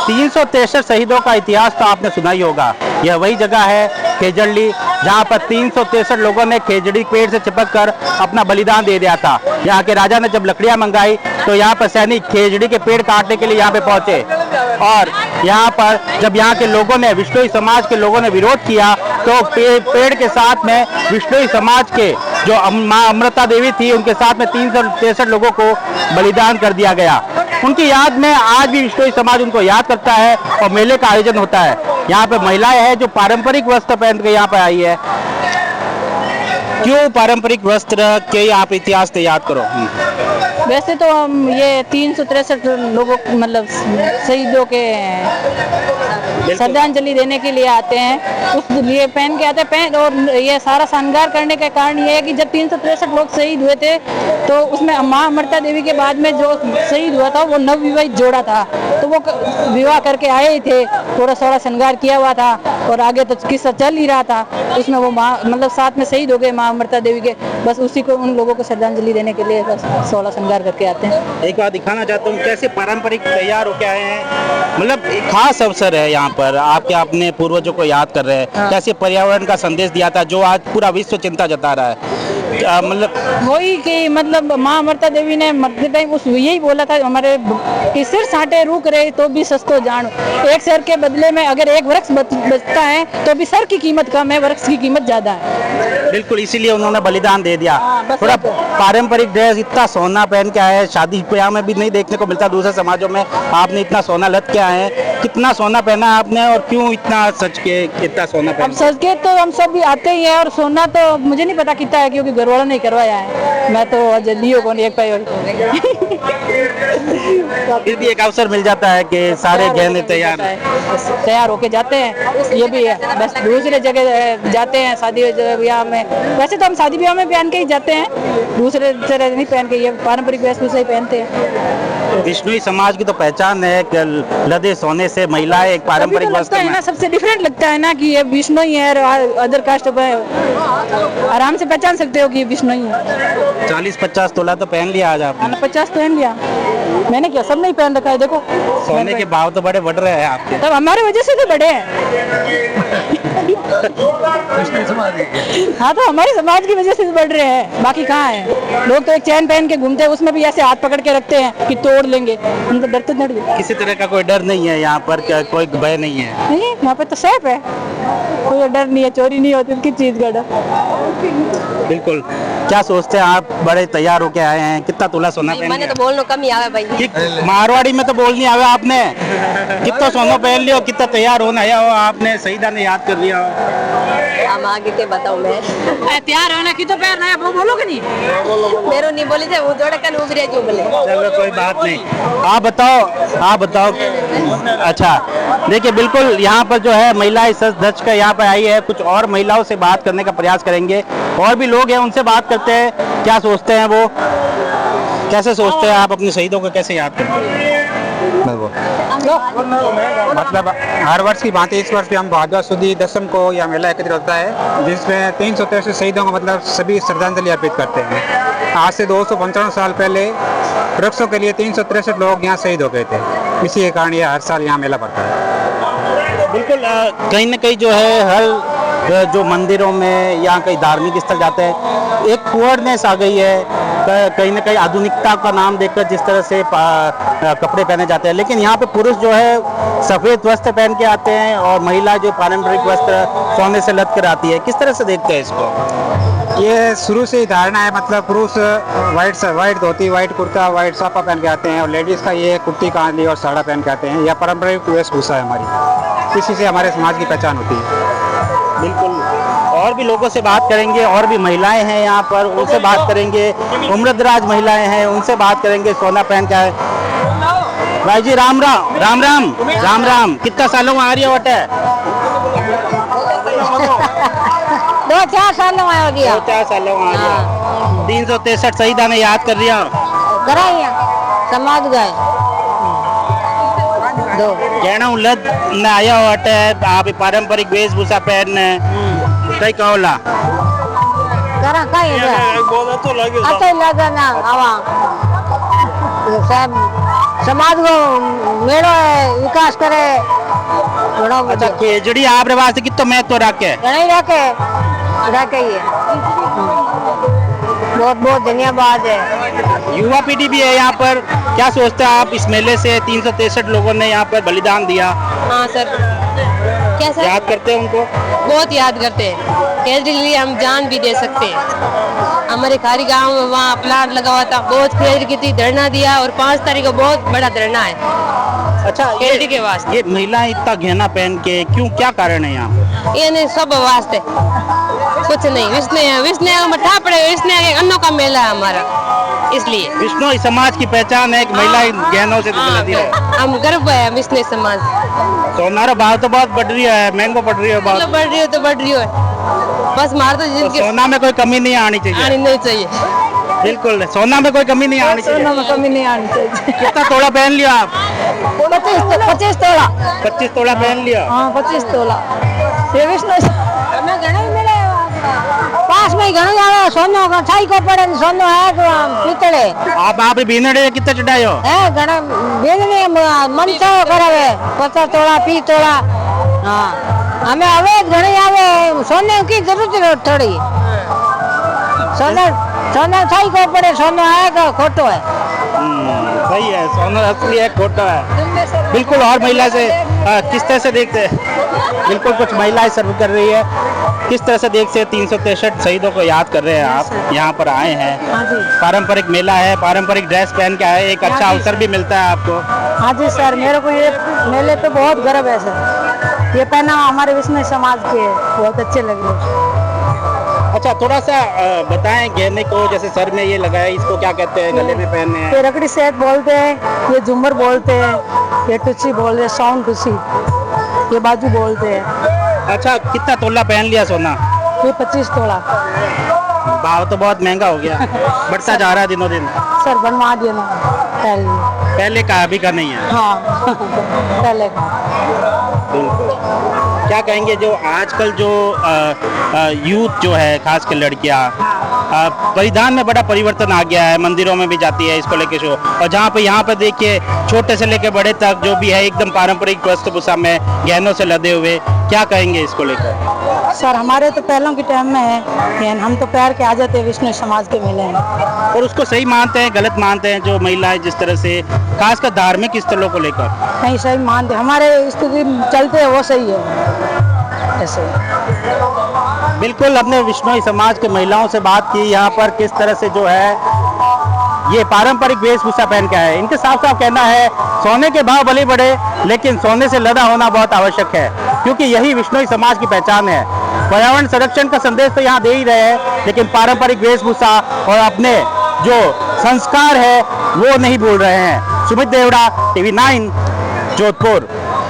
363 शहीदों का इतिहास तो आपने सुना ही होगा। यह वही जगह है खेजड़ी, जहाँ पर 363 लोगों ने खेजड़ी पेड़ से चिपक कर अपना बलिदान दे दिया था। यहाँ के राजा ने जब लकड़ियाँ मंगाई तो यहाँ पर सैनिक खेजड़ी के पेड़ काटने के लिए यहाँ पे पहुंचे, और यहाँ पर जब यहाँ के लोगों ने, विश्नोई समाज के लोगों ने विरोध किया तो पेड़ के साथ में विश्नोई समाज के जो माँ अमृता देवी थी, उनके साथ में 363 लोगों को बलिदान कर दिया गया। उनकी याद में आज भी विश्नोई समाज उनको याद करता है और मेले का आयोजन होता है। यहाँ पे महिलाएं हैं जो पारंपरिक वस्त्र पहन के यहाँ पे आई है। क्यों पारंपरिक वस्त्र के आप इतिहास से याद करो? वैसे तो हम ये 363 लोगों मतलब शहीदों के श्रद्धांजलि देने के लिए आते हैं, उस लिए पहन के आते हैं। और ये सारा श्रृंगार करने का कारण ये है कि जब 363 लोग शहीद हुए थे तो उसमें माँ अमृता देवी के बाद में जो शहीद हुआ था वो नवविवाहित जोड़ा था, तो वो विवाह करके आए ही थे, थोड़ा थोड़ा श्रृंगार किया हुआ था और आगे तो किस्सा चल ही रहा था। उसमें वो माँ मतलब साथ में शहीद हो गए माँ अमृता देवी के, बस उसी को उन लोगों को श्रद्धांजलि देने के लिए बस 16 श्रृंगार करके आते हैं। एक बात दिखाना चाहता हूँ कैसे पारंपरिक तैयार होके आए हैं, मतलब एक खास अवसर है यहाँ पर, आपके अपने पूर्वजों को याद कर रहे हैं। हाँ। कैसे पर्यावरण का संदेश दिया था जो आज पूरा विश्व चिंता जता रहा है। मतलब वही कि मतलब माँ अमृता देवी ने मरते टाइम उस यही बोला था हमारे कि सिर साटे रुक रहे तो भी सस्तो जानो, एक सर के बदले में अगर एक वृक्ष बचता है तो भी सर की कीमत कम है, वृक्ष की कीमत ज्यादा है। बिल्कुल, इसीलिए उन्होंने बलिदान दे दिया। बस थोड़ा पारंपरिक ड्रेस, इतना सोना पहन के आए हैं, शादी ब्याह में भी नहीं देखने को मिलता दूसरे समाजों में, आपने इतना सोना लद के आए हैं। कितना सोना पहना आपने और क्यों इतना सच के कितना सोना अब पहना? सच के तो हम सब भी आते ही हैं, और सोना तो मुझे नहीं पता कितना है क्योंकि घरवाला नहीं करवाया है, मैं तो जल्दी को नहीं एक पाई। फिर भी एक अवसर मिल जाता है कि सारे गहने तैयार होके जाते हैं। ये भी है, बस दूसरे जगह जाते हैं शादी ब्याह में, वैसे तो हम शादी ब्याह में पहन के ही जाते हैं, दूसरे तरह नहीं पहन के, ये पारंपरिक वेशभूषा ही पहनते हैं। विश्नोई समाज की तो पहचान है कि लदे सोने से महिलाएं एक पारंपरिक वस्त्र है ना, सबसे डिफरेंट लगता है ना कि ये विश्नोई है और अदर कास्ट आराम से पहचान सकते हो कि ये विश्नोई है। 40-50 तोला तो पहन लिया आज आपने। 50 पहन लिया मैंने, क्या सब नहीं पहन रखा है, देखो सोने के भाव तो बड़े बढ़ रहे हैं आपके। तब हमारे वजह से तो बड़े हैं। हाँ, तो हमारे समाज की वजह से बढ़ रहे हैं, बाकी कहाँ है। लोग तो एक चैन पहन के घूमते हैं, उसमें भी ऐसे हाथ पकड़ के रखते हैं कि तोड़ लेंगे, उनको डर तो डर किसी तरह का कोई डर नहीं है यहाँ पर, कोई भय नहीं है। नहीं, यहाँ पे तो सेफ है, कोई डर नहीं है, चोरी नहीं होती, किस चीज का डर। बिल्कुल। क्या सोचते हैं आप, बड़े तैयार होके आए हैं, कितना तोला सोना पहन मैंने तो बोलना कम ही आवे भाई। मारवाड़ी में तो बोल नहीं आवे आपने, कितना सोना पहन लिया, कितना तैयार होना आया हो आपने, शहीदा ने याद कर लिया हो। हम आगे के बताऊं मैं, तैयार होना की तो पैर नया वो बोलोगे नहीं, मेरे नहीं बोली थे वो जोड़े कल उबरे जो बोले। चलो कोई बात नहीं, आप बताओ। अच्छा, देखिए बिल्कुल यहाँ पर जो है महिलाएं सज धज कर यहाँ पर आई है। कुछ और महिलाओं से बात करने का प्रयास करेंगे, और भी लोग हैं उनसे बात करते हैं, क्या सोचते हैं वो, कैसे सोचते हैं आप अपने शहीदों को कैसे याद करते हैं? मतलब हर वर्ष की भांति इस वर्ष भी हम भाद्रवा सुदी दशम को यह मेला एकत्रित होता है, जिसमें 363 शहीदों को मतलब सभी श्रद्धांजलि अर्पित करते हैं। आज से 255 साल पहले वृक्षों के लिए 363 लोग यहाँ शहीद हो गए थे, इसी के कारण यह हर साल यहाँ मेला पड़ता है। बिल्कुल, कहीं ना कहीं जो है हर जो मंदिरों में या कहीं धार्मिक स्थल जाते हैं, एक फॉरवर्डनेस आ गई है, कहीं ना कहीं आधुनिकता का नाम देकर जिस तरह से कपड़े पहने जाते हैं, लेकिन यहाँ पे पुरुष जो है सफेद वस्त्र पहन के आते हैं और महिला जो पारंपरिक वस्त्र सोने से लद कर आती है। किस तरह से देखते हैं इसको? ये शुरू से ही धारणा है, मतलब पुरुष वाइट धोती, वाइट कुर्ता, वाइट साफा पहन के आते हैं, और लेडीज का ये कुर्ती कांधली और साड़ा पहन के आते हैं। यह पारंपरिक वेशभूषा है हमारी, इसी से हमारे समाज की पहचान होती है। बिल्कुल, और भी लोगों से बात करेंगे, और भी महिलाएं हैं यहाँ पर, उनसे बात करेंगे, उम्रदराज महिलाएं हैं उनसे बात करेंगे। सोना पहन के आए भाई जी, राम राम राम राम राम राम, कितना सालों में आ रही है वोट है? 2-4 साल में आ गया, 4 सालों में आ गया। 363 शहीदा ने याद कर लिया, समाज गए कहना लद न आया वोट है, आप पारंपरिक वेशभूषा पहन कई कहला करा कहीं बोला तो लगे अच्छा लगा ना आवा सब समाज को मेड़ो है विकास करे घणो अच्छा बढ़िया खेजड़ी आप रे वास्ते कितो महत्व रखे घणो ही रखे ही है बहुत बहुत धन्यवाद है। युवा पीढ़ी भी है यहाँ पर, क्या सोचते हैं आप इस मेले से 363 लोगों ने यहाँ पर बलिदान दिया, हाँ सर क्या सर याद करते हैं उनको? बहुत याद करते हैं, खेल के लिए हम जान भी दे सकते हैं। हमारे खारी गांव में वहाँ प्लांट लगा हुआ था, बहुत खेल की थी, धरना दिया और 5 तारीख को बहुत बड़ा धरना है। अच्छा खेल के वास्ते ये महिलाएं इतना गहना पहन के क्यों, क्या कारण है यहाँ? ये नहीं सब वास्ते कुछ नहीं विष्णु मठा पड़े विष्णु अन्नों का मेला है हमारा, इसलिए विष्णु समाज की पहचान है कि महिलाएं गहनों से निकलती है। हम गर्व है विष्णु समाज। सोनारा भाव तो बहुत बढ़ रही है, महंगो बढ़ रही है बहुत, बढ़ रही हो तो बढ़ रही हो, बस मार तो तो जिनके सोना में कोई कमी नहीं आनी चाहिए। आनी नहीं चाहिए, बिल्कुल सोना में कोई कमी नहीं आनी चाहिए। सोना में कमी नहीं आनी चाहिए। कितना तोला पहन लिया आप? 25 तोला 25 तोला पहन लिया। हाँ 25 तोला ये विष्णु पास में घणो जावे सोनो का छाई को पड़े सोनो है पीतळे आप भीनड़े कितना चढ़ाए हो? है घणा बेने मन तो करावे 50 तोला 30 तोला। हाँ हमें હવે घणे आवे सोने की जरूरत थोड़ी सोना छाई को पड़े सोनो है का खोटो है। सही है, सोना असली है खोटा है। बिल्कुल और महिला से किस तरह से देखते हैं? बिल्कुल कुछ महिलाएं सर्व कर रही है, किस तरह से देखते हैं 363 शहीदों को याद कर रहे हैं आप यहाँ पर आए हैं। पारंपरिक मेला है, पारंपरिक ड्रेस पहन के आए, एक अच्छा अवसर भी मिलता है आपको। हाँ जी सर मेरे को ये मेले पे बहुत गर्व है सर, ये पहना हमारे विष्णु समाज के बहुत अच्छे लगे। अच्छा थोड़ा सा बताएं गहने को, जैसे सर में ये लगा है इसको क्या कहते हैं, गले में पहनने हैं? ये रकड़ी सेट बोलते हैं, ये झूमर बोलते हैं, ये टुच्ची बोलते हैं, साउंड टुच्ची, ये बाजू बोलते हैं। अच्छा कितना तोला पहन लिया सोना? ये 25 तोला। भाव तो बहुत महंगा हो गया, बढ़ता जा रहा है दिनों दिन। सर बनवा दिया ना पहले का अभी का नहीं है। हाँ पहले का। बिल्कुल। क्या कहेंगे जो आजकल जो यूथ जो है खासकर लड़कियां, परिधान में बड़ा परिवर्तन आ गया है, मंदिरों में भी जाती है इसको लेके शो, और जहाँ पे यहाँ पे देखिए छोटे से लेके बड़े तक जो भी है एकदम पारंपरिक वेशभूषा में गहनों से लदे हुए, क्या कहेंगे इसको लेकर? सर हमारे तो पहलों के टाइम में है, हम तो पैर के आ जाते हैं विष्णु समाज के मेले में। और उसको सही मानते हैं गलत मानते हैं जो महिलाएं जिस तरह से खासकर धार्मिक स्थलों को लेकर? नहीं सही मानते, हमारे स्थिति चलते हैं वो सही है ऐसे। बिल्कुल अपने विष्णोई समाज के महिलाओं से बात की यहाँ पर किस तरह से जो है ये पारंपरिक वेशभूषा पहन के आए। इनके साफ साफ कहना है सोने के भाव भले बढ़े लेकिन सोने से लदा होना बहुत आवश्यक है, क्योंकि यही विष्णोई समाज की पहचान है। पर्यावरण संरक्षण का संदेश तो यहाँ दे ही रहे हैं, लेकिन पारंपरिक वेशभूषा और अपने जो संस्कार है वो नहीं भूल रहे हैं। सुमित देवड़ा, TV9 जोधपुर।